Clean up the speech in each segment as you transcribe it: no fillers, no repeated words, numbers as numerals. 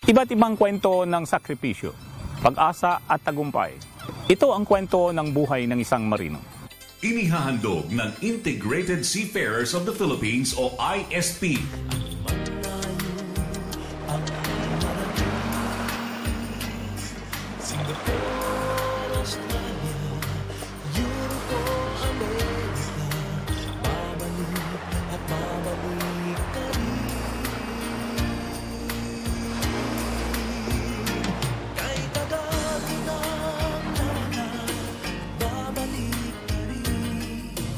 Iba't ibang kwento ng sakripisyo, pag-asa at tagumpay. Ito ang kwento ng buhay ng isang marino. Inihahandog ng Integrated Seafarers of the Philippines o ISP.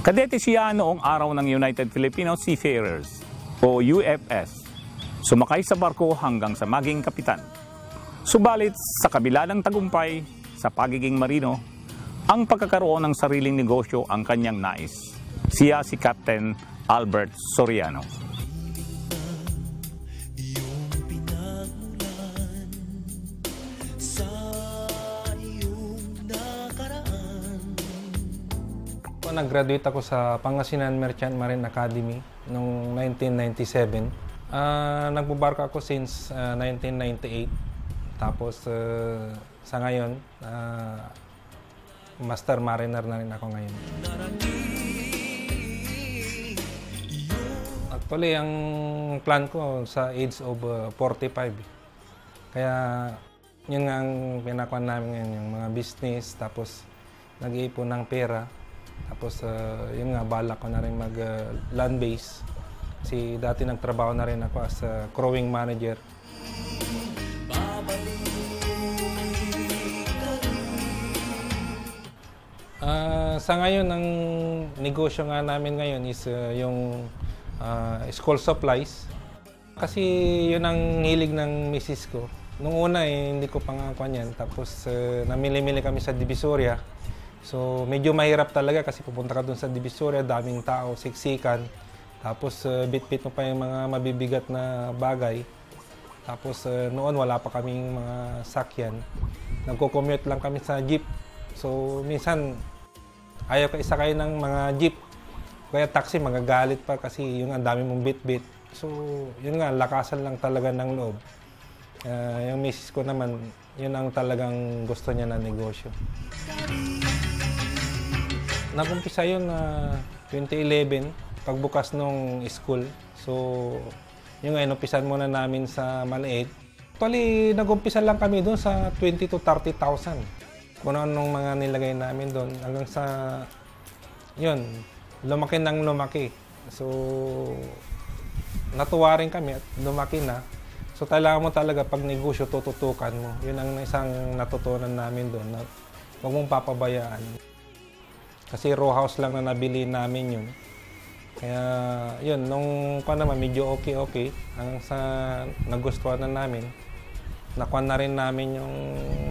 Kadete siya noong araw ng United Filipino Seafarers o UFS. Sumakay sa barko hanggang sa maging kapitan. Subalit sa kabila ng tagumpay sa pagiging marino, ang pagkakaroon ng sariling negosyo ang kanyang nais. Siya si Captain Albert Soriano. Nag-graduate ako sa Pangasinan Merchant Marine Academy noong 1997. Nagbubarko ako since 1998. Tapos sa ngayon, Master Mariner na rin ako ngayon. Actually, ang plan ko sa age of 45. Kaya yun nga ang pinakuan namin ngayon, yung mga business, tapos nag-iipon ng pera. Tapos yun nga, balak ko na rin mag-land base. Kasi dati nagtrabaho na rin ako as a crewing manager. Sa ngayon, ang negosyo nga namin ngayon is yung school supplies. Kasi yun ang hilig ng misis ko. Nung una hindi ko pa nga yan. Tapos namili-mili kami sa Divisoria. So medyo mahirap talaga kasi pupunta ka dun sa Divisoria, daming tao, siksikan. Tapos bit-bit mo pa yung mga mabibigat na bagay. Tapos noon wala pa kaming mga sakyan. Nagko-commute lang kami sa jeep. So minsan ayaw ka isakay ng mga jeep. Kaya taxi magagalit pa kasi yung ang dami mong bit-bit. So yun nga, lakasan lang talaga ng loob. Yung misis ko naman, yun ang talagang gusto niya na negosyo. Nag-umpisa yun na 2011, pagbukas nung school. So, yung inumpisan muna namin sa maliit. Actually, nag-umpisa lang kami doon sa 20 to 30,000. Kung anong mga nilagay namin doon. Hanggang sa, yun, lumaki ng lumaki. So, natuwa rin kami at lumaki na. So, kailangan mo talaga pag negosyo, tututukan mo. Yun ang isang natutunan namin doon. Na huwag mong papabayaan. Kasi row house lang na nabili namin yun. Kaya yun, nung naman medyo okay. Hanggang sa nagustuhan na namin. Nakuha na rin namin yung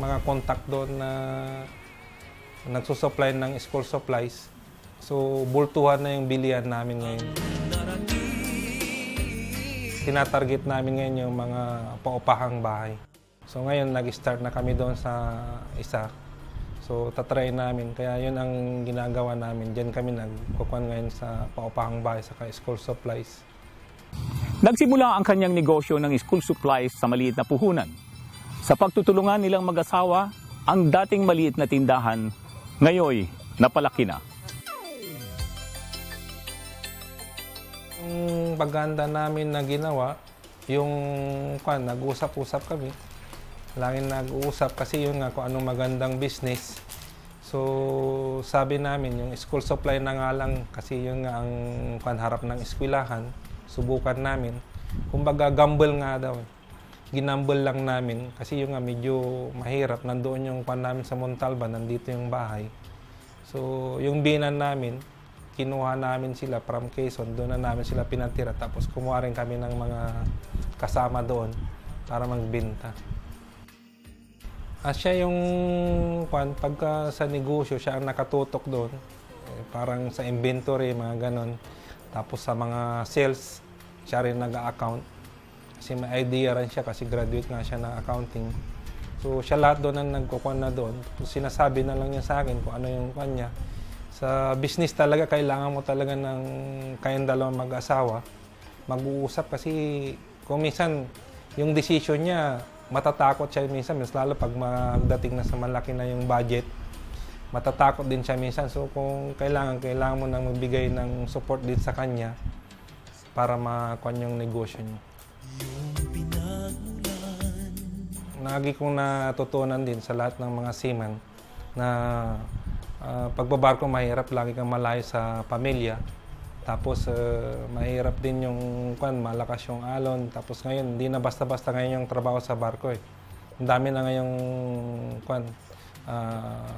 mga contact doon na nagsusupply ng school supplies. So bultuhan na yung bilihan namin ngayon. Tinatarget namin ngayon yung mga paupahang bahay. So ngayon nag-start na kami doon sa isa. So, tatry namin. Kaya yun ang ginagawa namin. Diyan kami nagkukuhan ngayon sa paupahang bahay sa school supplies. Nagsimula ang kanyang negosyo ng school supplies sa maliit na puhunan. Sa pagtutulungan nilang mag-asawa, ang dating maliit na tindahan, ngayon napalaki na. Yung paghahanda namin na ginawa, yung nag-uusap-usap kami. Laging nag-uusap kasi yun nga kung anong magandang business. So sabi namin yung school supply na nga lang kasi yun nga ang harap ng eskwelahan. Subukan namin. Kumbaga gamble nga daw. Ginamble lang namin kasi yun nga medyo mahirap. Nandoon yung namin sa Montalban, nandito yung bahay. So yung binan namin, kinuha namin sila from Quezon. Doon na namin sila pinatira. Tapos kumuha rin kami ng mga kasama doon para magbenta. Siya yung pagka sa negosyo, siya ang nakatutok doon. Parang sa inventory, mga ganon. Tapos sa mga sales, siya rin nag-account. Kasi may idea rin siya kasi graduate nga siya ng accounting. So siya lahat doon ang nagkukuha na doon. Sinasabi na lang niya sa akin kung ano yung kanya. Sa business talaga, kailangan mo talaga ng kayong dalawang mag-asawa. Mag-uusap kasi kung minsan yung decision niya matatakot siya minsan, mas lalo pag magdating na sa malaki na yung budget, matatakot din siya minsan. So kung kailangan mo nang magbigay ng support din sa kanya para makuha yung negosyo niya. Lagi kong natutunan din sa lahat ng mga seaman na pagbabarko mahirap, lagi kang malayo sa pamilya. Tapos mahirap din yung malakas yung alon. Tapos ngayon, hindi na basta-basta ngayon yung trabaho sa barko eh. Ang dami na ngayong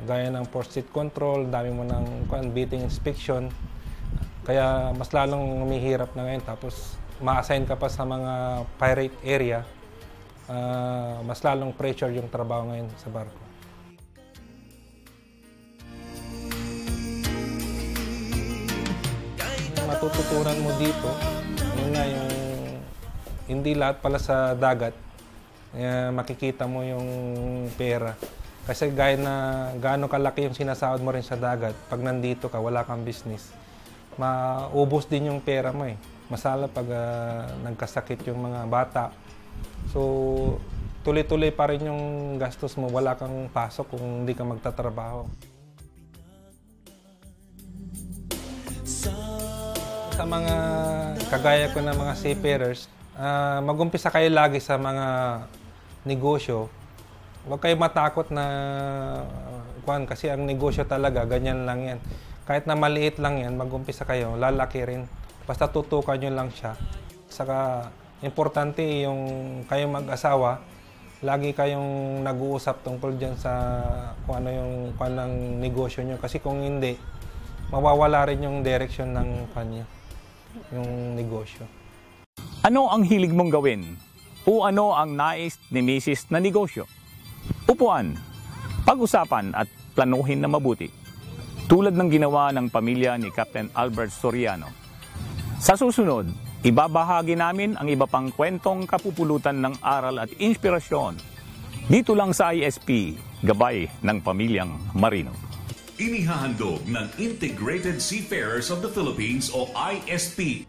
gaya ng port seat control, dami mo ng beating inspection. Kaya mas lalong humihirap na ngayon. Tapos ma-assign ka pa sa mga pirate area. Mas lalong pressure yung trabaho ngayon sa barko. Matututunan mo dito, yun nga yung hindi lahat pala sa dagat, makikita mo yung pera. Kasi gaya na gaano kalaki yung sinasahod mo rin sa dagat, pag nandito ka, wala kang business, maubos din yung pera mo eh. Masala pag nagkasakit yung mga bata. So, tuloy-tuloy pa rin yung gastos mo, wala kang pasok kung hindi ka magtatrabaho. Sa mga kagaya ko na mga seafarers, mag-umpisa kayo lagi sa mga negosyo. Huwag kayo matakot na kasi ang negosyo talaga, ganyan lang yan. Kahit na maliit lang yan, mag-umpisa kayo, lalaki rin. Basta tutukan nyo lang siya. Saka, importante yung kayong mag-asawa, lagi kayong nag-uusap tungkol dyan sa kung ano yung ng negosyo nyo. Kasi kung hindi, mawawala rin yung direction ng kanya, yung negosyo. Ano ang hilig mong gawin? O ano ang nais ni Mrs. na negosyo? Upuan, pag-usapan at planuhin na mabuti. Tulad ng ginawa ng pamilya ni Captain Albert Soriano. Sa susunod, ibabahagi namin ang iba pang kwentong kapupulutan ng aral at inspirasyon dito lang sa ISP, Gabay ng Pamilyang Marino. Inihahandog ng Integrated Seafarers of the Philippines o ISP.